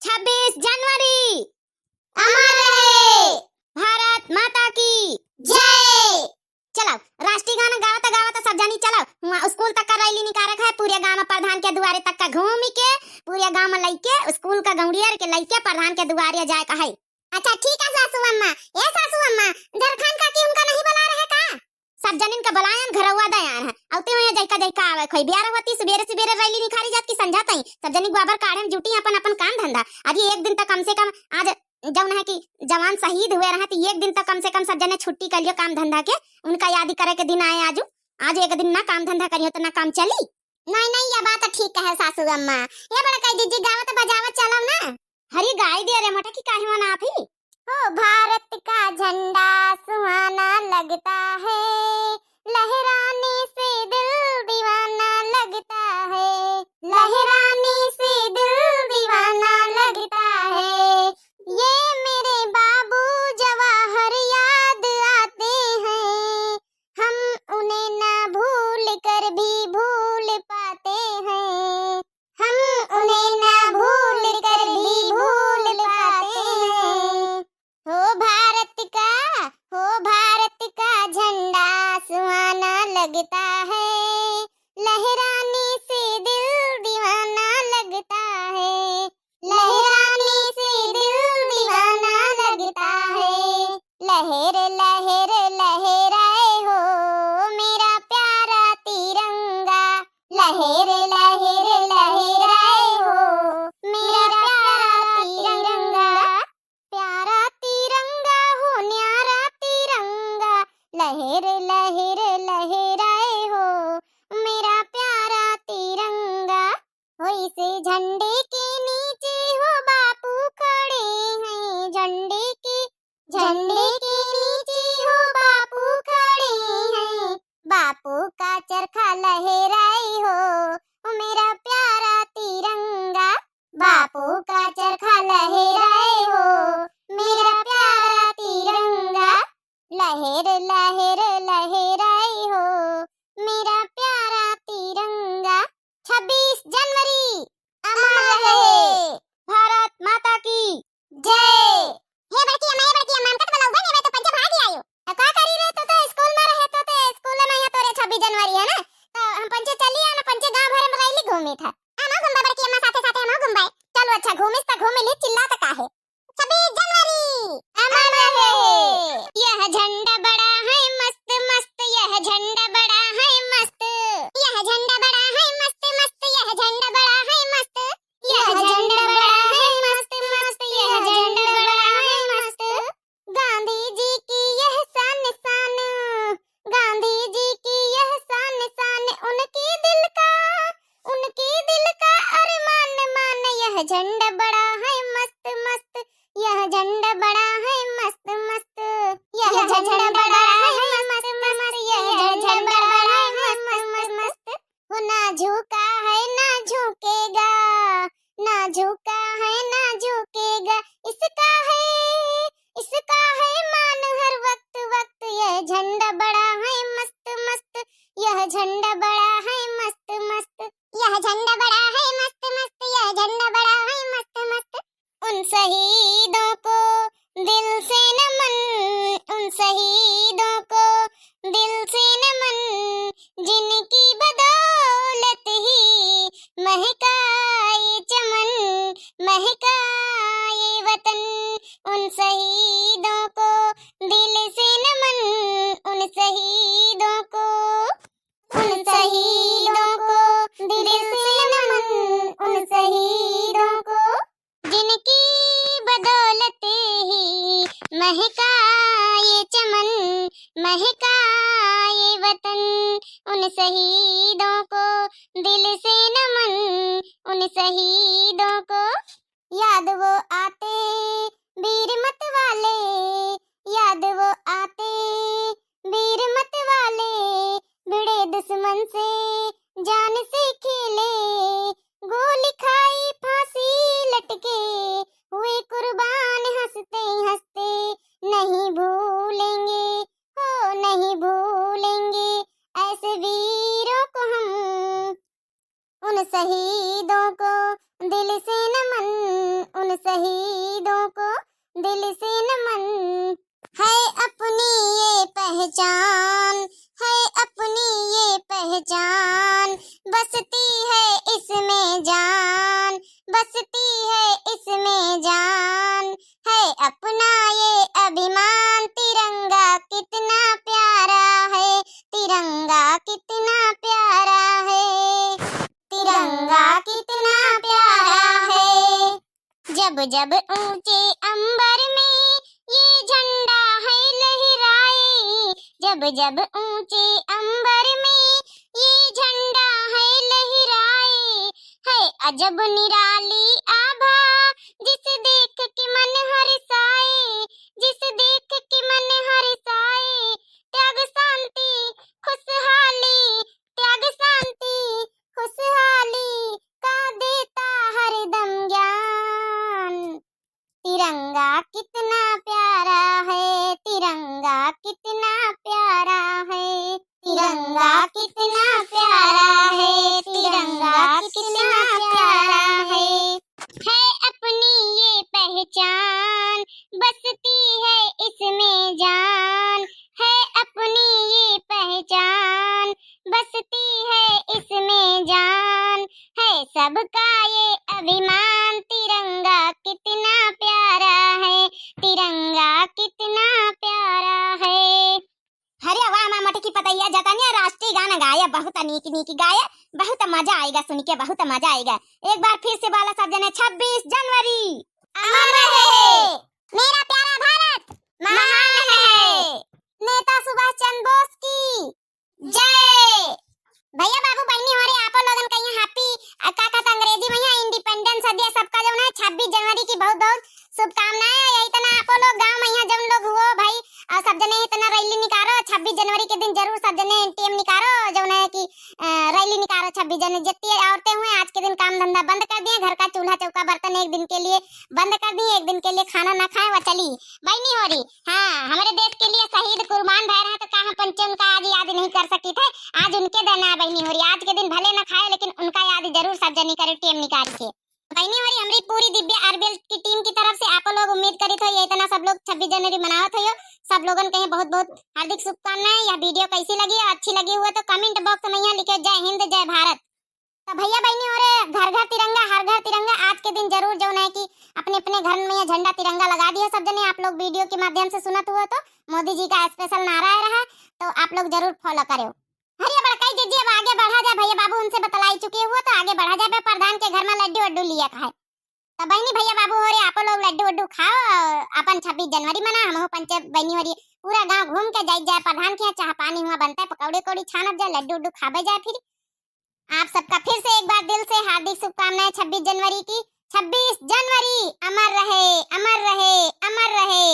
26 जनवरी अमर रहे भारत माता की जय। चलो राष्ट्रीय गाना गावता गावता सब जानी चलो स्कूल तक का रैली निकारक है पूरे गांव में प्रधान के दुआरे तक का घूम के पूरे गांव में लइके स्कूल का गौड़ियर के लइके प्रधान के दुआरे जाए का है। अच्छा ठीक है सासू अम्मा। ए सासू अम्मा झारखंड का की उनका नहीं बुला रहे का? सब जनिन का बलायन घरवा दयान है औते हुए जैका जैका आवे खोई बियार होती सवेरे सवेरे रैली निखारी जात की समझाता ही सब जनिक बाबर काढ़न जुटी अपन अपन काम धंधा आज एक दिन तक कम से कम आज जौन है कि जवान शहीद हुए रहे तो एक दिन तक कम से कम सब जने छुट्टी कर लियो काम धंधा के उनका याद करे के दिन आए आजू आज एक दिन ना काम धंधा करियो तो ना काम चली। नहीं नहीं ये बात ठीक है सासू अम्मा। ये बड़ा कह दीजिए गावत बजावत चलो ना। हरी गाय दे रे मटा की काहे मना आप ही हो भारत का झंडा सुहाना लगता है लहराने से दिल दीवाना लगता है लहराने से दिल दीवाना लगता है ये मेरे बाबू जवाहर याद आते हैं हम उन्हें ना भूल कर भी भूल पाते हैं हम उन्हें ना भूल कर भी भूल पाते हैं हो भारत का झंडा सुहाना लगता है लहराने से दिल दीवाना लगता है लहराने से दिल दीवाना लगता है लहर लहर लहराए हो मेरा प्यारा तिरंगा लहर लहर लहराए हो मेरा प्यारा तिरंगा हो न्यारा तिरंगा लहर लहर लहराए हो मेरा प्यारा तिरंगा हो इसे झंडे के नीचे हो बापू खड़े हैं झंडे के नीचे हो बापू खड़े हैं बापू का चरखा लहराए हो मेरा प्यारा तिरंगा बापू का चरखा लहराए हो मेरा प्यारा तिरंगा लहर लहर लहराए हो मेरा प्यारा तिरंगा 26 जनवरी अमर रहे भारत माता की जय। हे बड़की अम्मा हम कत बोलाऊ बने मैं तो पंजा भाग आयो का करी रे तो स्कूल में रहे तो स्कूल में यहाँ तोरे 26 जनवरी है ना तो हम पंचे चली आ ना पंचे गांव भर में रैली घूमी था हम घुमबा बड़की अम्मा साथे साथे हम घुमबाई चलो अच्छा घूमिस त घूमे ली चिल्ला त काहे 26 जनवरी अमर रहे यह झंडा बड़ा है मस्त मस्त यह झंडा बड़ा है मस्त यह झंडा बड़ा है मस्त मस्त यह झंडा बड़ा है मस्त यह झंडा बड़ा है मस्त मस्त यह झंडा बड़ा है मस्त गांधी जी की यह शान शान गांधी जी की यह शान शान उनके दिल का अरमान मान यह झंडा बड़ा है मस्त मस्त यह झंडा बड़ा है मस्त मस्त यह झंडा बड़ा है मस्त मस्त यह झंडा बड़ा है मस्त मस्त वो ना झुका है ना झुकेगा ना झुका है ना झुकेगा इसका है मान हर वक्त वक्त यह झंडा बड़ा है मस्त मस्त यह झंडा बड़ा है मस्त मस्त यह झंडा बड़ा है मस्त मस्त यह झंडा बड़ा है मस्त मस्त उन शहीदों को दिल से नमन उन शहीदों को दिल से नमन जिनकी बदौलत ही महका ये चमन महका ये वतन उन शहीदों को दिल से नमन उन शहीदों को दिल से नमन उन शहीदों को जिनकी बदौलत ही महका ये चमन महका ये वतन उन शहीदों को दिल से नमन उन शहीदों को याद वो आते वीर मत वाले याद वो आते वीर मत वाले भिड़े दुश्मन से जान से खेले गोली खाई फांसी लटके हुए कुर्बान हंसते हंसते नहीं भूलेंगे हो नहीं भूलेंगे ऐसे वीरों को हम उन शहीदों को दिल से नमन उन शहीदों को दिल से नमन। है अपनी ये पहचान, है अपनी ये पहचान, बसती है इसमें जान, बसती है इसमें जान। है अपना ये अभिमान, तिरंगा कितना प्यारा है, तिरंगा कितना प्यारा है, तिरंगा कितना प्यारा है। जब जब ऊंचे अंबर में ये झंडा है लहराए, जब जब ऊंचे अंबर में ये झंडा है लहराए। है अजब निराली आभा, जिसे देख के मन हर्षाए, जिसे देख के मन हर्षाए। त्याग शांति खुशहाली, त्याग शांति खुशहाली का देता हरदम ज्ञान। तिरंगा कितना प्यारा है, तिरंगा कितना प्यारा है, तिरंगा कितना प्यारा है, तिरंगा कितना प्यारा है। है अपनी ये पहचान, बसती है इसमें जान। है अपनी ये पहचान, बसती है इसमें जान। है सबका ये अभिमान, तिरंगा कितना प्यारा है, तिरंगा कितना प्यारा है। अरे वाह माँ मटकी पतैया जतनिया राष्ट्रीय गाना गाया, बहुत नीक नीक गाया, बहुत मजा आएगा सुन के, बहुत मजा आएगा। एक बार फिर से बोला सब जने 26 जनवरी अमर रहे मेरा प्यारा भारत, महान है। नेता सुभाष चंद्र बोस की जय। भैया बाबू बहनी हो रहे आप लोगन कहीं हैप्पी का कहता अंग्रेजी में यहाँ इंडिपेंडेंस डे सबका जो है 26 जनवरी की बहुत बहुत शुभकामनाएं। यही तना आप लोग गांव में यहाँ जब लोग हुओ भाई सब जने इतना रैली निकालो 26 जनवरी के दिन, जरूर सब जने टीएम निकालो जो है कि रैली निकालो 26 जनवरी। जितनी औरतें हुए आज के दिन काम धंधा बंद कर दिए, घर का चूल्हा चौका बर्तन एक दिन के लिए बंद कर दिए, एक दिन के लिए खाना ना खाए व चली बहनी हो रही। हाँ हमारे देश के लिए शहीद कुर्बान भय रहे तो कहाँ पंचे उनका आज याद नहीं कर सकी थे, आज उनके दिन है बहनी हो रही। आज के दिन भले न खाए लेकिन उनका याद जरूर सब जनी करे टीएम निकाल के। बहनी हो रही हमारी पूरी दिव्य आरबीएल की टीम की तरफ से आप लोग उम्मीद करी थे ये इतना सब लोग 26 जनवरी मनावत हो, सब लोगन कहीं बहुत बहुत हार्दिक शुभकामनाएं। यह वीडियो कैसी लगी, अच्छी लगी हुआ तो कमेंट बॉक्स में यहाँ लिखे जय हिंद जय भारत। तो भैया बहनी हो रहे घर घर तिरंगा हर घर तिरंगा, आज के दिन जरूर जो है कि अपने अपने घर में ये झंडा तिरंगा लगा दिया सब जने। आप लोग वीडियो के माध्यम से सुनत हुआ तो मोदी जी का स्पेशल नारा रहा, तो आप लोग जरूर फॉलो करो। हरिया बड़काई जी अब आगे बढ़ा जाए, भैया बाबू उनसे बतलाई चुके हुए तो आगे बढ़ा जाए। प्रधान के घर में लड्डू वड्डू लिया खाए तो बहनी भैया बाबू हो रहे आप लोग लड्डू वड्डू खाओ, अपन 26 जनवरी मना। हम पंचे बहनी हो रही पूरा गांव घूम के जाए प्रधान के यहाँ चाह पानी हुआ बनता है, पकौड़े कौड़ी छानब जाए, लड्डू वड्डू खाबे जाए। फिर आप सबका फिर से एक बार दिल से हार्दिक शुभकामनाएं 26 जनवरी की। 26 जनवरी अमर रहे, अमर रहे, अमर रहे।